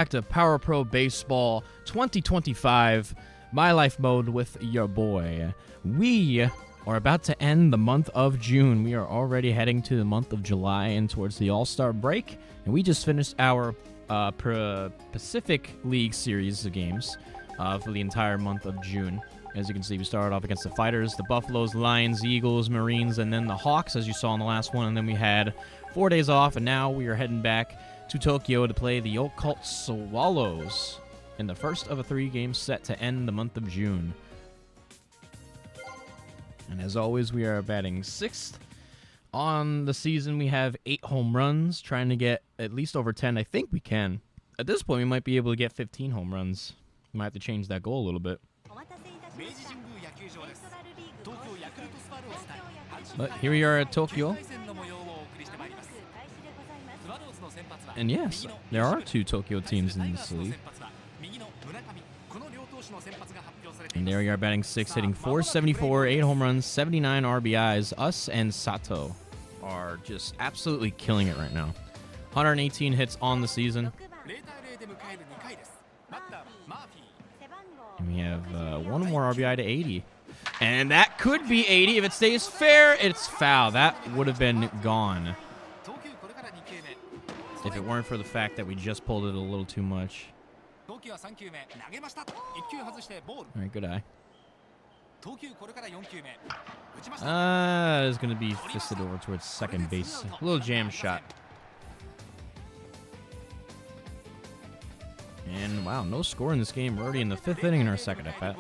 Back to Power Pro Baseball 2025, My Life Mode with your boy. We are about to end the month of June. We are already heading to the month of July and towards the All-Star break. And we just finished our Pacific League series of games for the entire month of June. As you can see, we started off against the Fighters, the Buffaloes, Lions, Eagles, Marines, and then the Hawks, as you saw in the last one. And then we had 4 days off, and now we are heading back to Tokyo to play the Occult Swallows in the first of a 3-game set to end the month of June. And as always, we are batting 6th. On the season, we have 8 home runs, trying to get at least over 10. I think we can. At this point, we might be able to get 15 home runs. We might have to change that goal a little bit. But here we are at Tokyo. And yes, there are 2 Tokyo teams in this league. And there we are batting 6, hitting .474, 8 home runs, 79 RBIs. Us and Sato are just absolutely killing it right now. 118 hits on the season. And we have 1 more RBI to 80. And that could be 80. If it stays fair, it's foul. That would have been gone if it weren't for the fact that we just pulled it a little too much. All right, good eye. It's going to be fisted over towards second base. A little jam shot. And, wow, no score in this game. We're already in the 5th inning in our second at bat.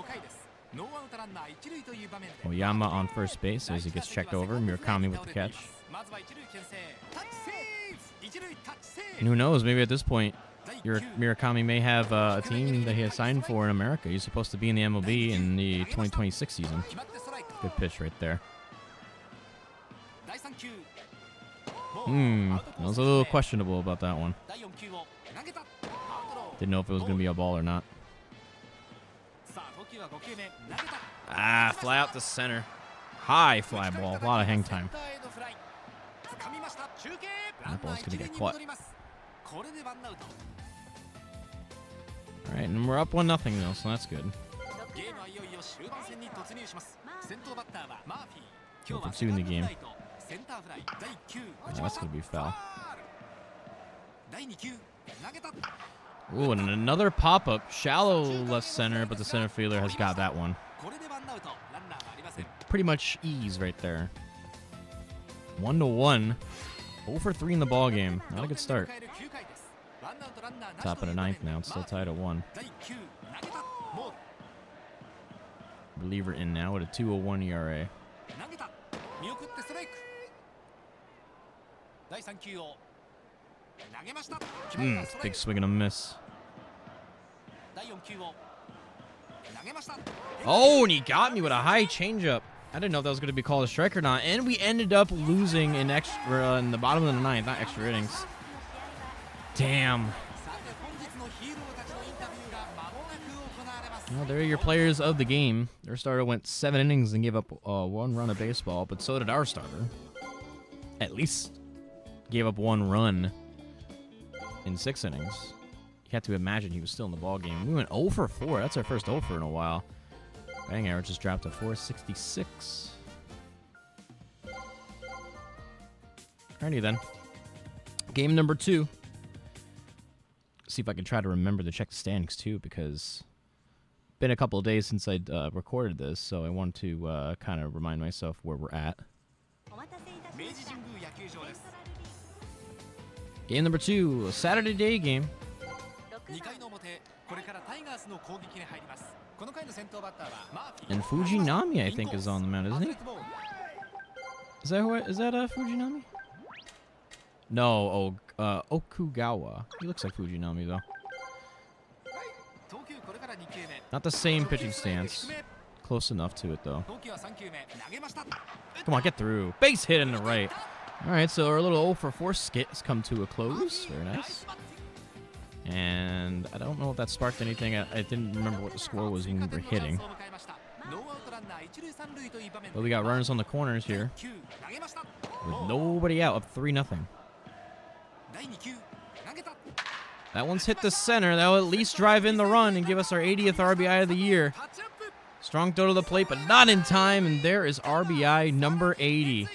Oyama on first base as he gets checked over. Murakami with the catch. And who knows, maybe at this point, Murakami may have a team that he has signed for in America. He's supposed to be in the MLB in the 2026 season. Good pitch right there. I was a little questionable about that one. Didn't know if it was going to be a ball or not. Fly out to center. High fly ball. A lot of hang time. That ball's going to get caught. Alright, and we're up 1-0 though, so that's good. 2 for 2 in the game. Oh, that's going to be foul. Ooh, and another pop-up. Shallow left center, but the center fielder has got that one. Pretty much ease right there. 1-1. 0 for 3 in the ball game. Not a good start. Top of the 9th now. It's still tied at 1. Reliever in now with a 2.01 ERA. Big swing and a miss. Oh, and he got me with a high changeup. I didn't know if that was going to be called a strike or not. And we ended up losing in the bottom of the 9th, not extra innings. Damn. Well, there are your players of the game. Their starter went 7 innings and gave up 1 run of baseball, but so did our starter. At least gave up 1 run in 6 innings. You have to imagine he was still in the ball game. We went 0 for 4. That's our first 0 for in a while. Batting average just dropped to 466. Alrighty then. Game number 2. See if I can try to remember to check the standings too, because it's been a couple of days since I recorded this, so I want to kind of remind myself where we're at. Game number 2, a Saturday day game. And Fujinami, I think, is on the mound, isn't he? Is that Fujinami? No, Okugawa. He looks like Fujinami, though. Not the same pitching stance. Close enough to it, though. Come on, get through. Base hit in the right. All right, so our little 0 for 4 skit has come to a close. Very nice. And I don't know if that sparked anything. I didn't remember what the score was when we were hitting. But we got runners on the corners here. With nobody out, up 3-0. That one's hit the center. That will at least drive in the run and give us our 80th RBI of the year. Strong throw to the plate, but not in time, and there is RBI number 80.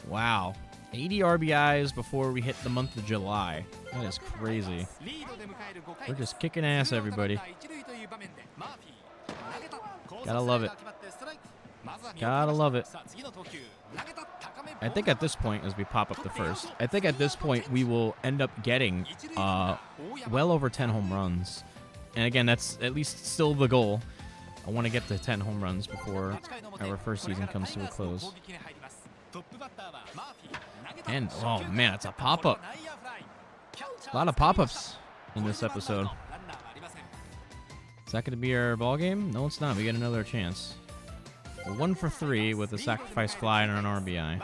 Wow. 80 RBIs before we hit the month of July. That is crazy. We're just kicking ass, everybody. Gotta love it. Gotta love it. I think at this point, as we pop up the first, I think at this point we will end up getting well over 10 home runs. And again, that's at least still the goal. I want to get to 10 home runs before our first season comes to a close. And, oh man, it's a pop-up. A lot of pop-ups in this episode. Is that going to be our ball game? No, it's not. We get another chance. We're 1 for 3 with a sacrifice fly and an RBI.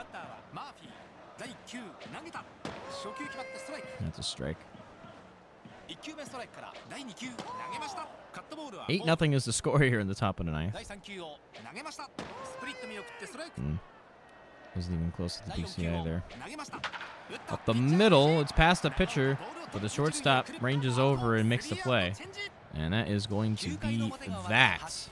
That's a strike. 8-0 is the score here in the top of the ninth. Wasn't even close to the DCI there. Up the middle, it's past the pitcher, but the shortstop ranges over and makes the play. And that is going to be that.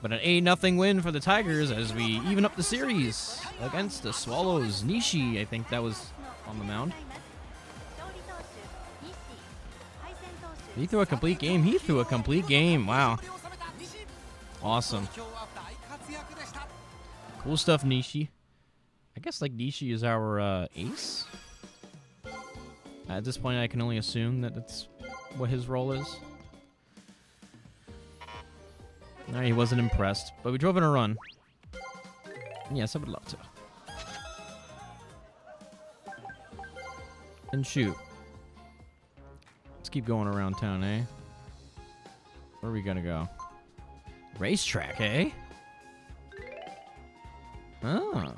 But an 8-0 win for the Tigers as we even up the series against the Swallows. Nishi, I think that was on the mound. He threw a complete game. He threw a complete game. Wow. Awesome. Cool stuff, Nishi. I guess like Nishi is our ace. At this point, I can only assume that that's what his role is. No, he wasn't impressed, but we drove in a run. Yes, I would love to. And shoot. Let's keep going around town, eh? Where are we gonna go? Racetrack, eh? Oh.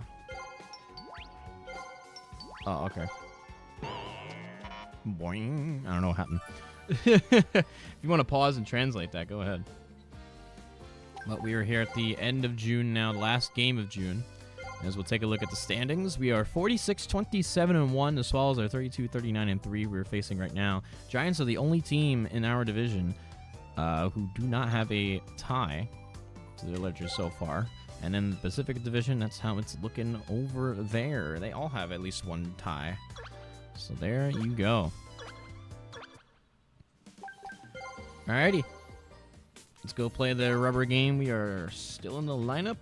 Oh, okay. Boing. I don't know what happened. If you want to pause and translate that, go ahead. But we are here at the end of June now, the last game of June. As we'll take a look at the standings, we are 46-27-1. The Swallows are 32-39-3. We're facing right now. Giants are the only team in our division who do not have a tie to their ledger so far. And in the Pacific Division, that's how it's looking over there. They all have at least one tie. So there you go. Alrighty. Let's go play the rubber game. We are still in the lineup.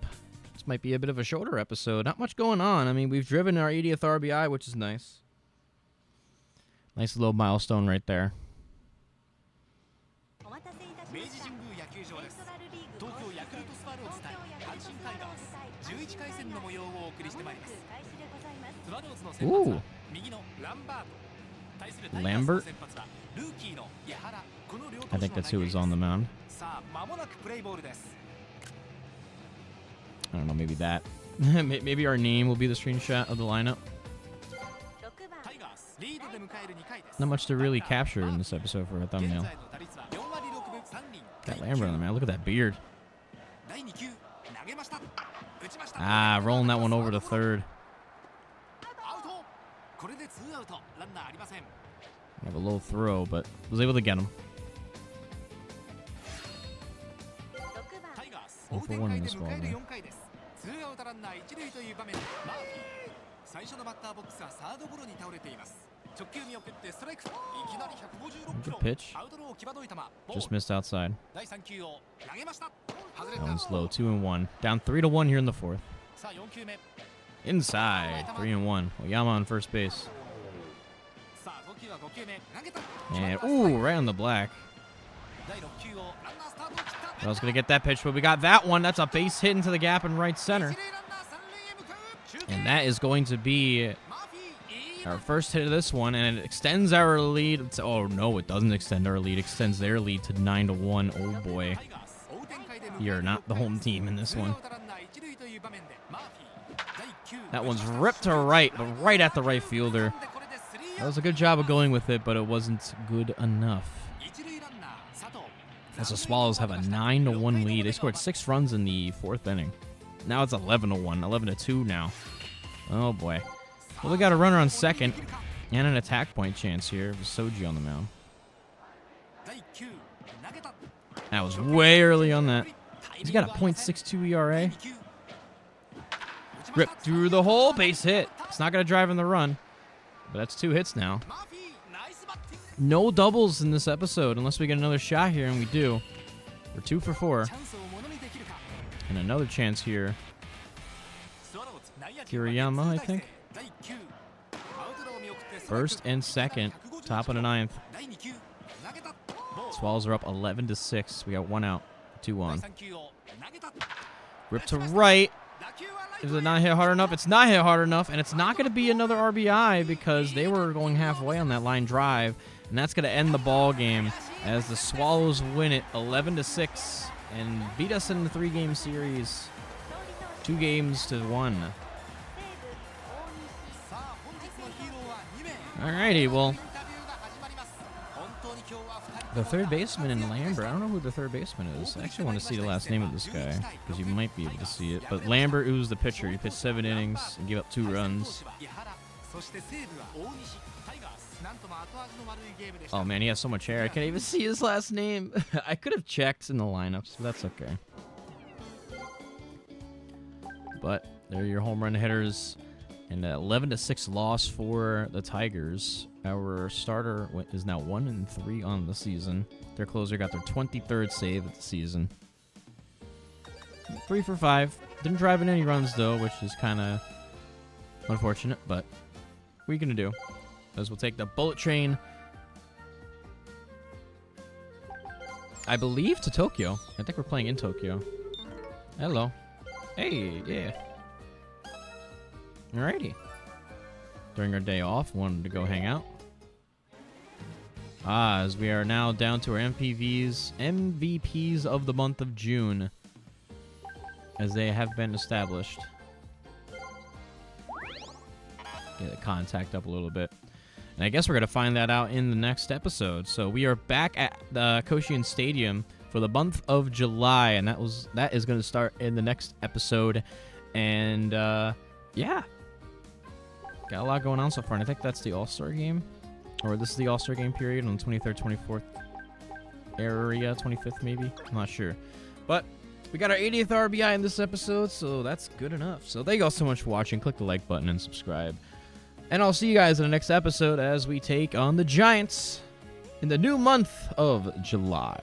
This might be a bit of a shorter episode. Not much going on. I mean, we've driven our 80th RBI, which is nice. Nice little milestone right there. Ooh. Lambert? I think that's who was on the mound. I don't know, maybe that. Maybe our name will be the screenshot of the lineup. Not much to really capture in this episode for a thumbnail. Got Lambert on the man. Look at that beard. Ah, rolling that one over to third. I have a low throw, but was able to get him. 0 for 1 in this ball game. Good pitch. Just missed outside. That one's low. 2-1. Down 3-1 here in the fourth. Inside. 3-1. Oyama on first base. And, ooh, right on the black. I was going to get that pitch, but we got that one. That's a base hit into the gap in right center. And that is going to be our first hit of this one, and it extends our lead. Oh, no, it doesn't extend our lead. It extends their lead to 9-1. Oh, boy. You're not the home team in this one. That one's ripped to right, but right at the right fielder. That was a good job of going with it, but it wasn't good enough. As the Swallows have a 9-1 lead. They scored 6 runs in the fourth inning. Now it's 11-1, 11-2 now. Oh, boy. Well, we got a runner on second. And an attack point chance here with Soji on the mound. That was way early on that. He's got a .62 ERA. Ripped through the hole, base hit. It's not going to drive in the run, but that's 2 hits now. No doubles in this episode unless we get another shot here, and we do. We're 2 for 4. And another chance here. Kiriyama, I think. First and second, top of the 9th. Swallows are up 11-6. We got 1 out, 2 on. Rip to right. Is it not hit hard enough? It's not hit hard enough, and it's not going to be another RBI because they were going halfway on that line drive, and that's going to end the ball game as the Swallows win it 11-6 and beat us in the 3-game series, 2-1. Alrighty, well, the third baseman in Lambert. I don't know who the third baseman is. I actually want to see the last name of this guy because you might be able to see it. But Lambert, who's the pitcher, he pitched 7 innings and gave up 2 runs. Oh man, he has so much hair. I can't even see his last name. I could have checked in the lineups, but that's okay. But they're your home run hitters. And an 11-6 loss for the Tigers. Our starter is now 1-3 on the season. Their closer got their 23rd save of the season. 3 for 5. Didn't drive in any runs though, which is kind of unfortunate. But what are you gonna do? As we'll take the bullet train, I believe, to Tokyo. I think we're playing in Tokyo. Hello. Hey, yeah. Alrighty. During our day off, wanted to go hang out. As we are now down to our MVPs of the month of June, as they have been established. Get the contact up a little bit. And I guess we're going to find that out in the next episode. So we are back at the Koshien Stadium for the month of July, and that is going to start in the next episode. And yeah. Got a lot going on so far, and I think that's the All-Star game. Or this is the All-Star game period on the 23rd, 24th area, 25th maybe. I'm not sure. But we got our 80th RBI in this episode, so that's good enough. So thank you all so much for watching. Click the like button and subscribe. And I'll see you guys in the next episode as we take on the Giants in the new month of July.